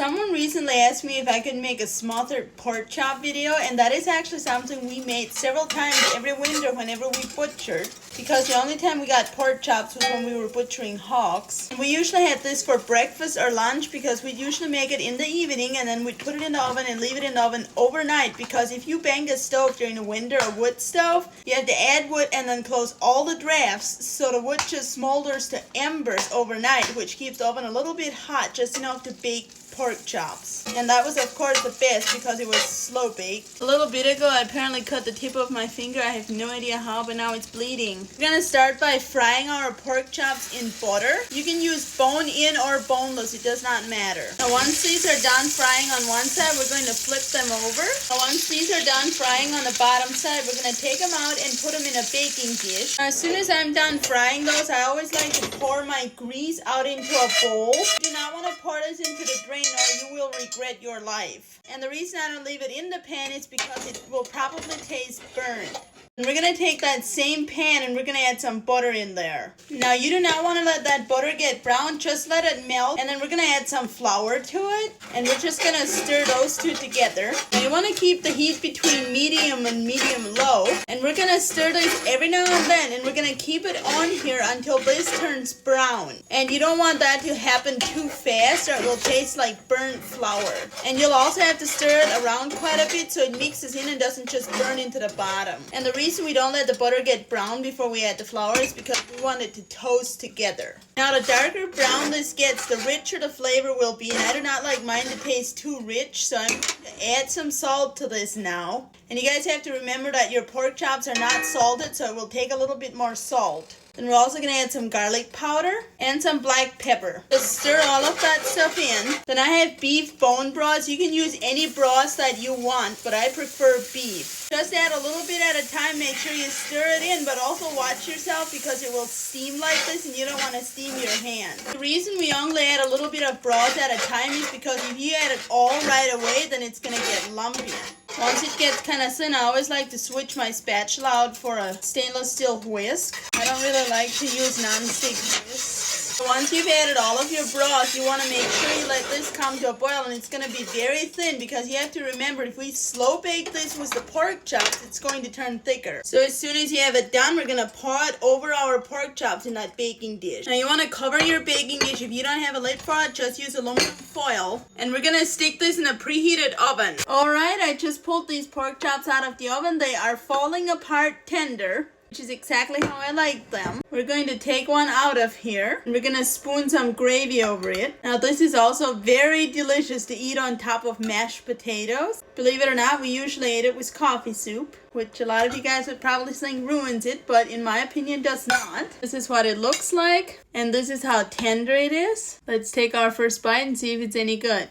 Someone recently asked me if I could make a smothered pork chop video, and that is actually something we made several times every winter whenever we butchered, because the only time we got pork chops was when we were butchering hogs. And we usually had this for breakfast or lunch because we'd usually make it in the evening and then we'd put it in the oven and leave it in the oven overnight, because if you bang a stove during the winter, a wood stove, you have to add wood and then close all the drafts so the wood just smolders to embers overnight, which keeps the oven a little bit hot, just enough to bake pork chops. And that was of course the best because it was slow baked. A little bit ago I apparently cut the tip of my finger. I have no idea how, but now it's bleeding. We're gonna start by frying our pork chops in butter. You can use bone in or boneless, it does not matter. Now once these are done frying on one side, we're going to flip them over. Now once these are done frying on the bottom side, we're going to take them out and put them in a baking dish. Now as soon as I'm done frying those, I always like to pour my grease out into a bowl. You do not want to pour this into the drain or you will regret your life. And the reason I don't leave it in the pan is because it will probably taste burnt. And we're going to take that same pan and we're going to add some butter in there. Now you do not want to let that butter get brown, just let it melt. And then we're going to add some flour to it. And we're just going to stir those two together. Now you want to keep the heat between medium and medium low. And we're going to stir this every now and then. And we're going to keep it on here until this turns brown. And you don't want that to happen too fast or it will taste like burnt flour. And you'll also have to stir it around quite a bit so it mixes in and doesn't just burn into the bottom. And the reason we don't let the butter get brown before we add the flour is because we want it to toast together. Now the darker brown this gets, the richer the flavor will be, and I do not like mine to taste too rich, so I'm going to add some salt to this now. And you guys have to remember that your pork chops are not salted, so it will take a little bit more salt. Then we're also going to add some garlic powder and some black pepper. Just stir all of that stuff in. Then I have beef bone broths. You can use any broths that you want, but I prefer beef. Just add a little bit at a time. Make sure you stir it in, but also watch yourself because it will steam like this and you don't want to steam your hand. The reason we only add a little bit of broth at a time is because if you add it all right away, then it's going to get lumpy. Once it gets kind of thin, I always like to switch my spatula out for a stainless steel whisk. I don't really like to use non-stick whisks. Once you've added all of your broth, you want to make sure you let this come to a boil, and it's going to be very thin because you have to remember if we slow bake this with the pork chops, it's going to turn thicker. So as soon as you have it done, we're going to pour it over our pork chops in that baking dish. Now you want to cover your baking dish. If you don't have a lid for it, just use aluminum foil. And we're going to stick this in a preheated oven. Alright, I just pulled these pork chops out of the oven. They are falling apart tender, which is exactly how I like them. We're going to take one out of here and we're going to spoon some gravy over it. Now this is also very delicious to eat on top of mashed potatoes. Believe it or not, we usually eat it with coffee soup, which a lot of you guys would probably think ruins it, but in my opinion does not. This is what it looks like, and this is how tender it is. Let's take our first bite and see if it's any good.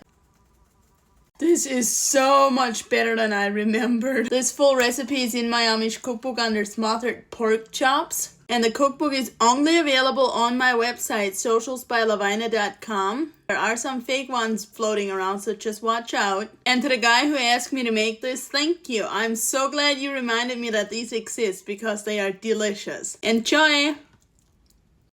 This is so much better than I remembered. This full recipe is in my Amish cookbook under Smothered Pork Chops. And the cookbook is only available on my website, socialsbylavina.com. There are some fake ones floating around, so just watch out. And to the guy who asked me to make this, thank you. I'm so glad you reminded me that these exist because they are delicious. Enjoy!